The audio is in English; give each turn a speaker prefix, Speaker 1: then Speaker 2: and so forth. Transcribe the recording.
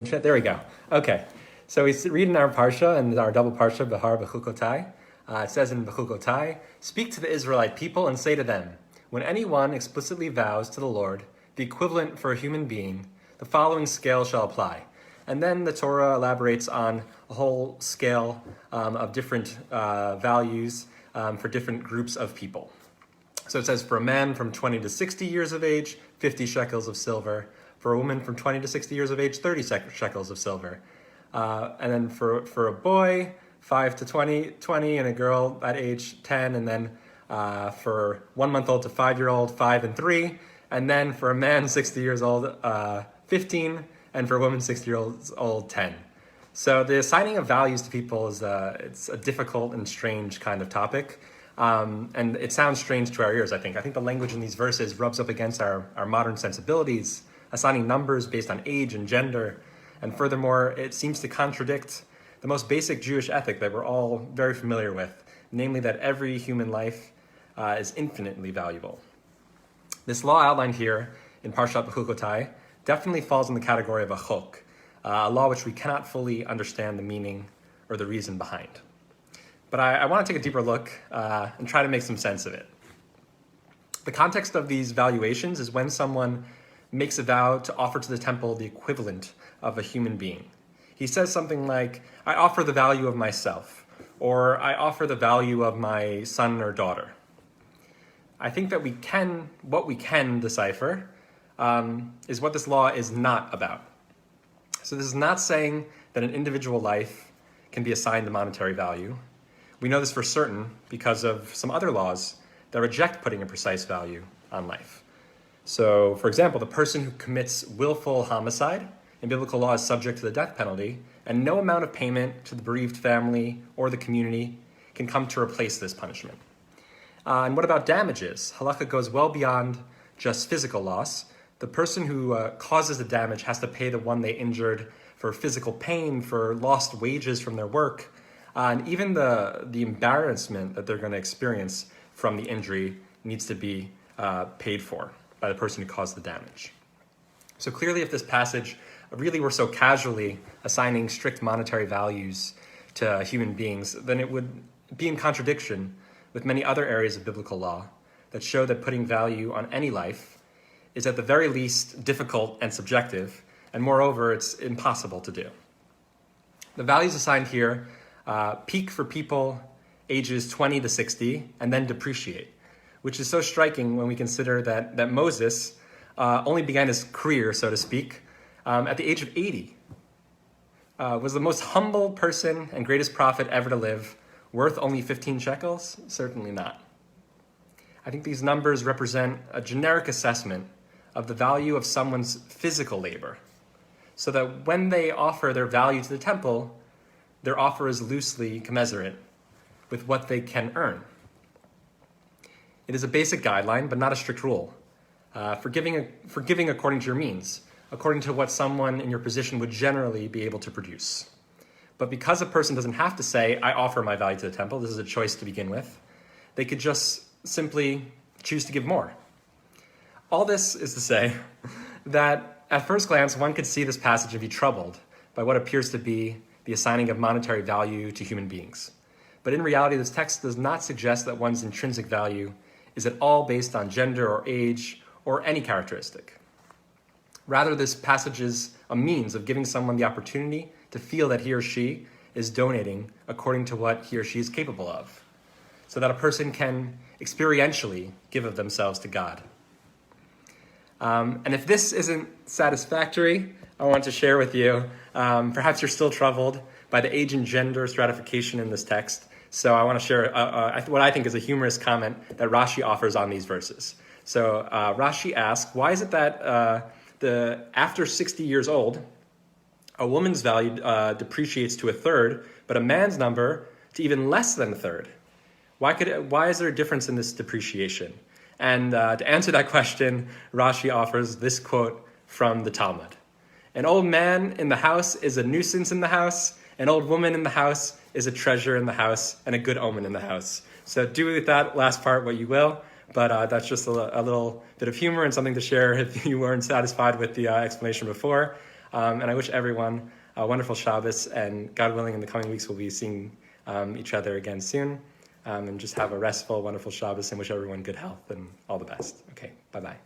Speaker 1: There we go. Okay. So we read in our Parsha, and our double Parsha, Behar-Bechukotai. It says in Bechukotai, "Speak to the Israelite people and say to them, when anyone explicitly vows to the Lord the equivalent for a human being, the following scale shall apply." And then the Torah elaborates on a whole scale of different values for different groups of people. So it says for a man from 20 to 60 years of age, 50 shekels of silver. For a woman from 20 to 60 years of age, 30 shekels of silver. And then for a boy, 5 to 20, and a girl that age, 10. And then for 1 month old to 5-year-old, 5 and 3. And then for a man, 60 years old, 15. And for a woman, 60 years old, 10. So the assigning of values to people is it's a difficult and strange kind of topic. And it sounds strange to our ears, I think. I think the language in these verses rubs up against our modern sensibilities, assigning numbers based on age and gender. And furthermore, it seems to contradict the most basic Jewish ethic that we're all very familiar with, namely that every human life is infinitely valuable. This law outlined here in Parshat Bechukotai definitely falls in the category of a chok, a law which we cannot fully understand the meaning or the reason behind. But I want to take a deeper look and try to make some sense of it. The context of these valuations is when someone makes a vow to offer to the temple the equivalent of a human being. He says something like, I offer the value of myself, or I offer the value of my son or daughter. I think that what we can decipher is what this law is not about. So this is not saying that an individual life can be assigned a monetary value. We know this for certain because of some other laws that reject putting a precise value on life. So, for example, the person who commits willful homicide in biblical law is subject to the death penalty, and no amount of payment to the bereaved family or the community can come to replace this punishment. And what about damages? Halakha goes well beyond just physical loss. The person who causes the damage has to pay the one they injured for physical pain, for lost wages from their work, and even the embarrassment that they're going to experience from the injury needs to be paid for by the person who caused the damage. So clearly, if this passage really were so casually assigning strict monetary values to human beings, then it would be in contradiction with many other areas of biblical law that show that putting value on any life is at the very least difficult and subjective, and moreover, it's impossible to do. The values assigned here peak for people ages 20 to 60 and then depreciate, which is so striking when we consider that Moses only began his career, so to speak, at the age of 80. Was the most humble person and greatest prophet ever to live worth only 15 shekels? Certainly not. I think these numbers represent a generic assessment of the value of someone's physical labor, so that when they offer their value to the temple, their offer is loosely commensurate with what they can earn. It is a basic guideline, but not a strict rule. Forgiving according to your means, according to what someone in your position would generally be able to produce. But because a person doesn't have to say, I offer my value to the temple, this is a choice to begin with, they could just simply choose to give more. All this is to say that at first glance, one could see this passage and be troubled by what appears to be the assigning of monetary value to human beings. But in reality, this text does not suggest that one's intrinsic value is at all based on gender or age or any characteristic. Rather, this passage is a means of giving someone the opportunity to feel that he or she is donating according to what he or she is capable of, so that a person can experientially give of themselves to God. And if this isn't satisfactory, I want to share with you, perhaps you're still troubled by the age and gender stratification in this text. So I want to share what I think is a humorous comment that Rashi offers on these verses. So Rashi asks, why is it that after 60 years old, a woman's value depreciates to a third, but a man's number to even less than a third? Why is there a difference in this depreciation? And to answer that question, Rashi offers this quote from the Talmud. An old man in the house is a nuisance in the house. An old woman in the house is a treasure in the house and a good omen in the house. So do with that last part what you will, but that's just a little bit of humor and something to share if you weren't satisfied with the explanation before. And I wish everyone a wonderful Shabbos, and God willing, in the coming weeks, we'll be seeing each other again soon. And just have a restful, wonderful Shabbos, and wish everyone good health and all the best. Okay, bye-bye.